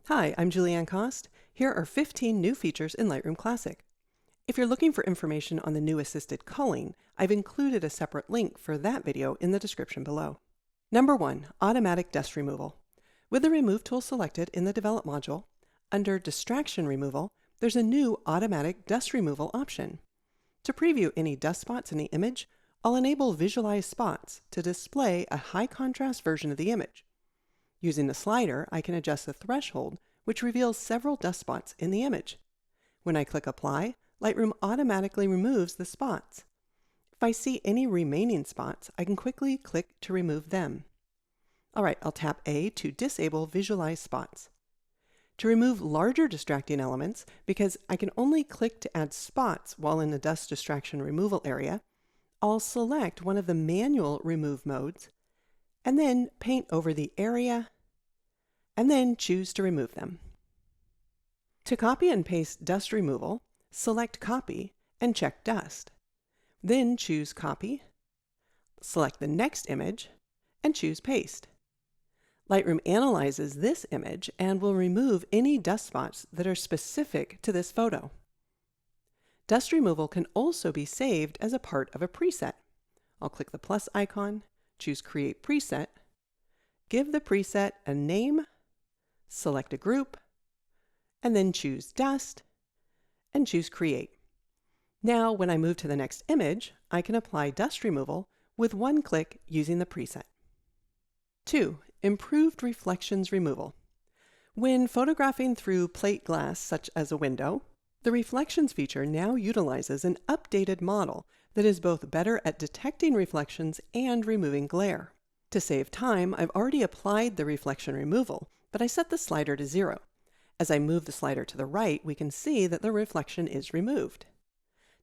Hi, I'm Julieanne. Here are 15 new features in Lightroom Classic. If you're looking for information on the new assisted culling, I've included a separate link for that video in the description below. Number 1, automatic dust removal. With the Remove tool selected in the Develop module, under Distraction Removal, there's a new automatic dust removal option. To preview any dust spots in the image, I'll enable Visualize Spots to display a high contrast version of the image. Using the slider, I can adjust the threshold, which reveals several dust spots in the image. When I click Apply, Lightroom automatically removes the spots. If I see any remaining spots, I can quickly click to remove them. Alright, I'll tap A to disable Visualize Spots. To remove larger distracting elements, because I can only click to add spots while in the dust distraction removal area, I'll select one of the manual remove modes, and then paint over the area, and then choose to remove them. To copy and paste dust removal, select Copy and check Dust. Then choose Copy, select the next image, and choose Paste. Lightroom analyzes this image and will remove any dust spots that are specific to this photo. Dust removal can also be saved as a part of a preset. I'll click the plus icon, choose Create Preset, give the preset a name, select a group, and then choose Dust, and choose Create. Now, when I move to the next image, I can apply dust removal with one click using the preset. 2. Improved Reflections Removal. When photographing through plate glass such as a window, the Reflections feature now utilizes an updated model that is both better at detecting reflections and removing glare. To save time, I've already applied the reflection removal, but I set the slider to 0. As I move the slider to the right, we can see that the reflection is removed.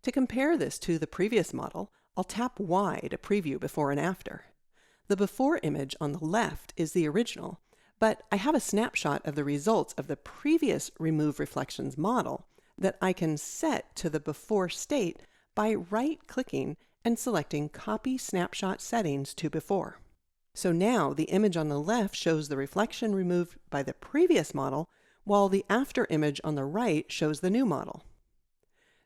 To compare this to the previous model, I'll tap Y to preview before and after. The before image on the left is the original, but I have a snapshot of the results of the previous Remove Reflections model that I can set to the before state by right-clicking and selecting Copy Snapshot Settings to Before. So now the image on the left shows the reflection removed by the previous model, while the after image on the right shows the new model.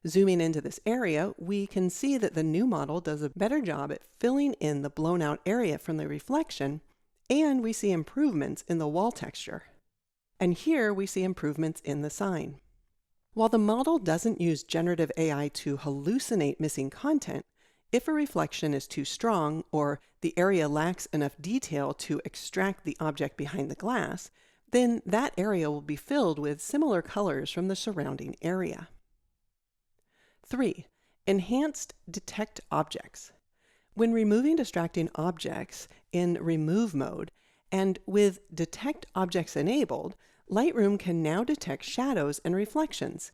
Zooming into this area, we can see that the new model does a better job at filling in the blown out area from the reflection, and we see improvements in the wall texture. And here we see improvements in the sign. While the model doesn't use generative AI to hallucinate missing content, if a reflection is too strong or the area lacks enough detail to extract the object behind the glass, then that area will be filled with similar colors from the surrounding area. 3. Enhanced Detect Objects. When removing distracting objects in Remove mode and with Detect Objects enabled, Lightroom can now detect shadows and reflections.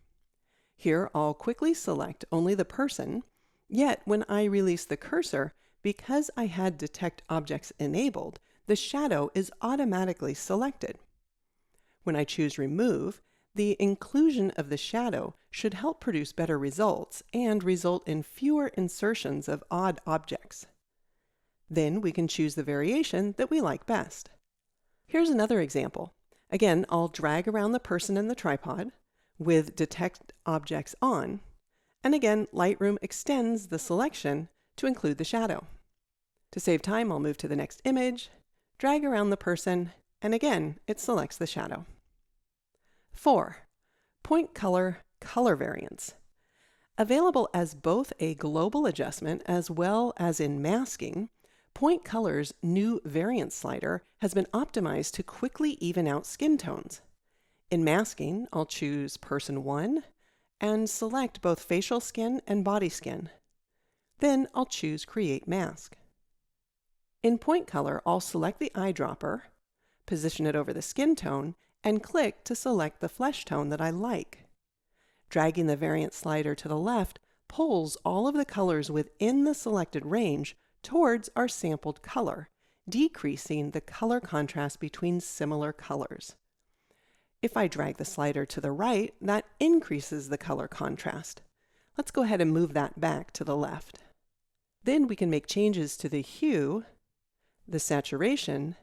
Here I'll quickly select only the person, yet when I release the cursor, because I had Detect Objects enabled, the shadow is automatically selected. When I choose Remove, the inclusion of the shadow should help produce better results and result in fewer insertions of odd objects. Then we can choose the variation that we like best. Here's another example. Again, I'll drag around the person and the tripod with Detect Objects on, and again, Lightroom extends the selection to include the shadow. To save time, I'll move to the next image, drag around the person, and again, it selects the shadow. 4. Point Color Color Variance. Available as both a global adjustment as well as in masking, Point Color's new variance slider has been optimized to quickly even out skin tones. In masking, I'll choose Person 1 and select both facial skin and body skin. Then I'll choose Create Mask. In Point Color, I'll select the eyedropper, position it over the skin tone, and click to select the flesh tone that I like. Dragging the variance slider to the left pulls all of the colors within the selected range towards our sampled color, decreasing the color contrast between similar colors. If I drag the slider to the right, that increases the color contrast. Let's go ahead and move that back to the left. Then we can make changes to the hue, the saturation,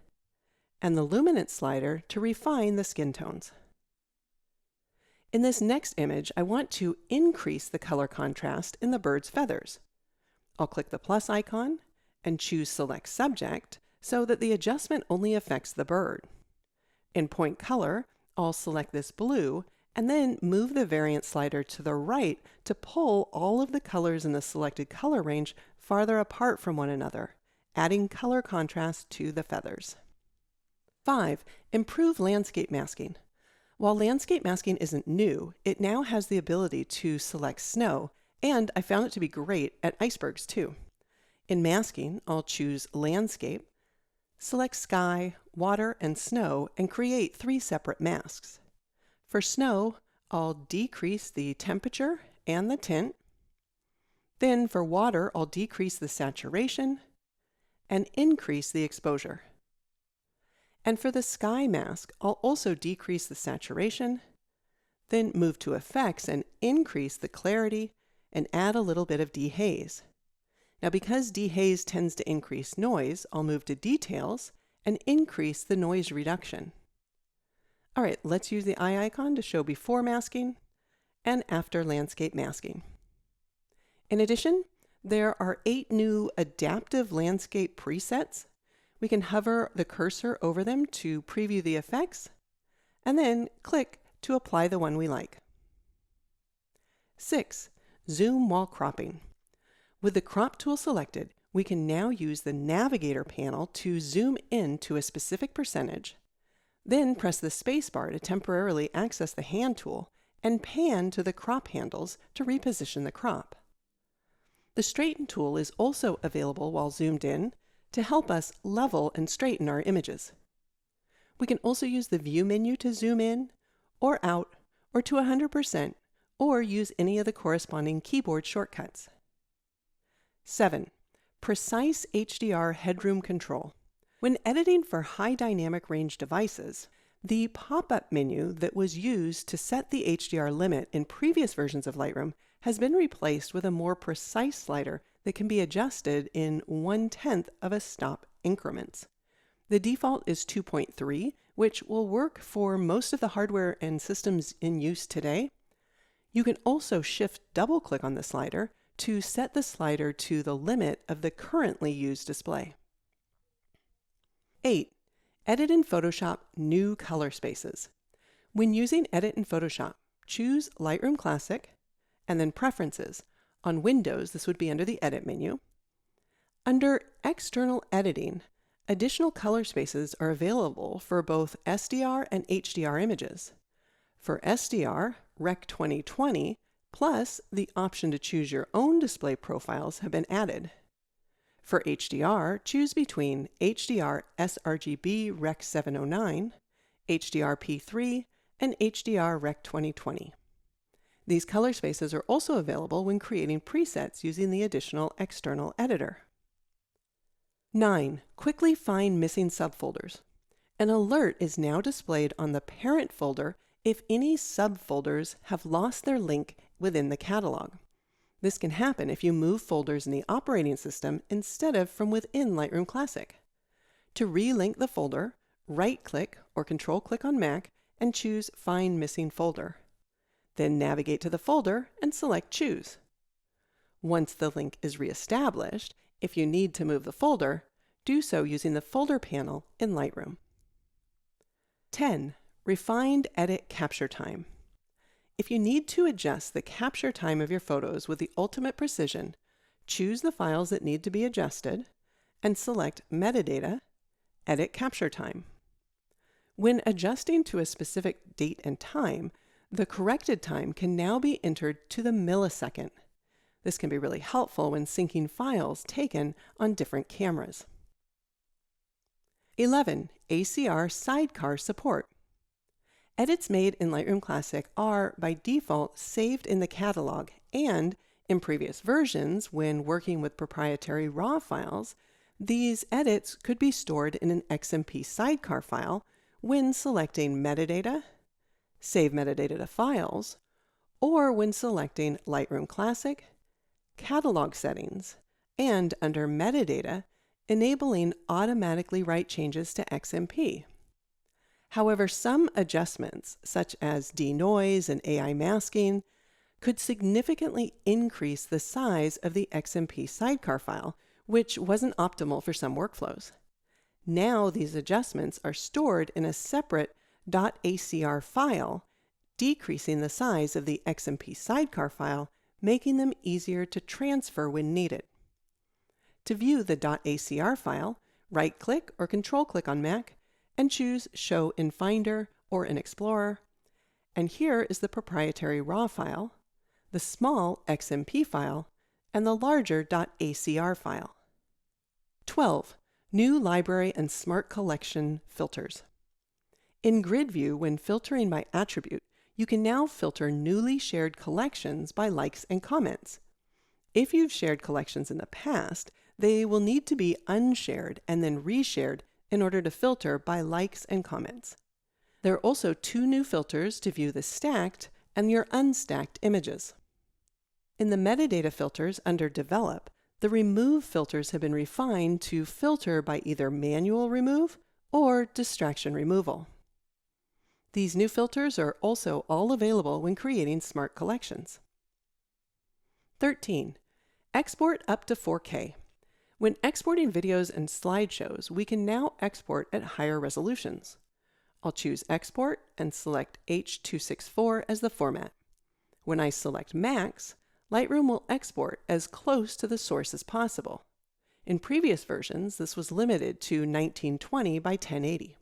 and the luminance slider to refine the skin tones. In this next image, I want to increase the color contrast in the bird's feathers. I'll click the plus icon and choose Select Subject so that the adjustment only affects the bird. In Point Color, I'll select this blue and then move the variant slider to the right to pull all of the colors in the selected color range farther apart from one another, adding color contrast to the feathers. 5. Improve landscape masking. While landscape masking isn't new, it now has the ability to select snow, and I found it to be great at icebergs too. In masking, I'll choose Landscape, select Sky, Water, and Snow, and create 3 separate masks. For snow, I'll decrease the temperature and the tint. Then for water, I'll decrease the saturation and increase the exposure. And for the sky mask, I'll also decrease the saturation, then move to Effects and increase the clarity and add a little bit of dehaze. Now because dehaze tends to increase noise, I'll move to Details and increase the noise reduction. All right, let's use the eye icon to show before masking and after landscape masking. In addition, there are 8 new adaptive landscape presets. We can hover the cursor over them to preview the effects, and then click to apply the one we like. 6. Zoom while cropping. With the crop tool selected, we can now use the navigator panel to zoom in to a specific percentage, then press the spacebar to temporarily access the hand tool and pan to the crop handles to reposition the crop. The straighten tool is also available while zoomed in to help us level and straighten our images. We can also use the View menu to zoom in or out or to 100%, or use any of the corresponding keyboard shortcuts. 7. Precise HDR headroom control. When editing for high dynamic range devices, the pop-up menu that was used to set the HDR limit in previous versions of Lightroom has been replaced with a more precise slider that can be adjusted in 1/10 of a stop increments. The default is 2.3, which will work for most of the hardware and systems in use today. You can also shift double-click on the slider to set the slider to the limit of the currently used display. 8. Edit in Photoshop new color spaces. When using Edit in Photoshop, choose Lightroom Classic and then Preferences. On Windows, this would be under the Edit menu. Under External Editing, additional color spaces are available for both SDR and HDR images. For SDR, Rec 2020, plus the option to choose your own display profiles have been added. For HDR, choose between HDR sRGB Rec 709, HDR P3, and HDR Rec 2020. These color spaces are also available when creating presets using the additional external editor. 9. Quickly find missing subfolders. An alert is now displayed on the parent folder if any subfolders have lost their link within the catalog. This can happen if you move folders in the operating system instead of from within Lightroom Classic. To relink the folder, right-click or Control-click on Mac and choose Find Missing Folder. Then navigate to the folder and select Choose. Once the link is reestablished, if you need to move the folder, do so using the Folder panel in Lightroom. 10. Refined Edit Capture Time. If you need to adjust the capture time of your photos with the ultimate precision, choose the files that need to be adjusted and select Metadata, Edit Capture Time. When adjusting to a specific date and time, the corrected time can now be entered to the millisecond. This can be really helpful when syncing files taken on different cameras. 11. ACR Sidecar Support. Edits made in Lightroom Classic are, by default, saved in the catalog, and in previous versions, when working with proprietary RAW files, these edits could be stored in an XMP sidecar file when selecting Metadata, Save Metadata to Files, or when selecting Lightroom Classic, Catalog Settings, and under Metadata, enabling automatically write changes to XMP. However, some adjustments, such as denoise and AI masking, could significantly increase the size of the XMP sidecar file, which wasn't optimal for some workflows. Now these adjustments are stored in a separate .acr file, decreasing the size of the XMP sidecar file, making them easier to transfer when needed. To view the .acr file, right-click or control-click on Mac and choose Show in Finder or in Explorer. And here is the proprietary RAW file, the small XMP file, and the larger .acr file. 12. New Library and Smart Collection Filters. In Grid View, when filtering by attribute, you can now filter newly shared collections by likes and comments. If you've shared collections in the past, they will need to be unshared and then reshared in order to filter by likes and comments. There are also 2 new filters to view the stacked and your unstacked images. In the metadata filters under Develop, the Remove filters have been refined to filter by either manual remove or distraction removal. These new filters are also all available when creating smart collections. 13. Export up to 4K. When exporting videos and slideshows, we can now export at higher resolutions. I'll choose Export and select H.264 as the format. When I select Max, Lightroom will export as close to the source as possible. In previous versions, this was limited to 1920 by 1080.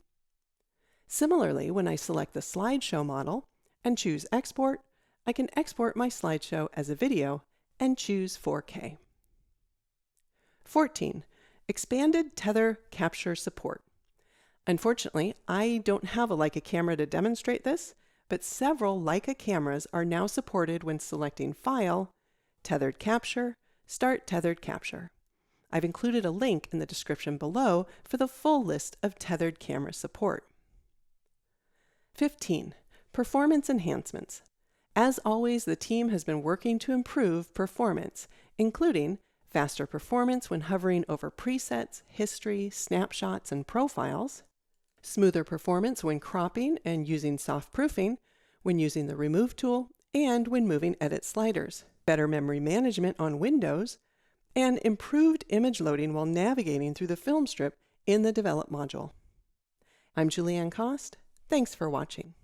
Similarly, when I select the slideshow model and choose Export, I can export my slideshow as a video and choose 4K. 14. Expanded tether capture support. Unfortunately, I don't have a Leica camera to demonstrate this, but several Leica cameras are now supported when selecting File, Tethered Capture, Start Tethered Capture. I've included a link in the description below for the full list of tethered camera support. 15. Performance enhancements. As always, the team has been working to improve performance, including faster performance when hovering over presets, history, snapshots, and profiles, smoother performance when cropping and using soft proofing, when using the Remove tool, and when moving edit sliders, better memory management on Windows, and improved image loading while navigating through the film strip in the Develop module. I'm Julieanne. Thanks for watching.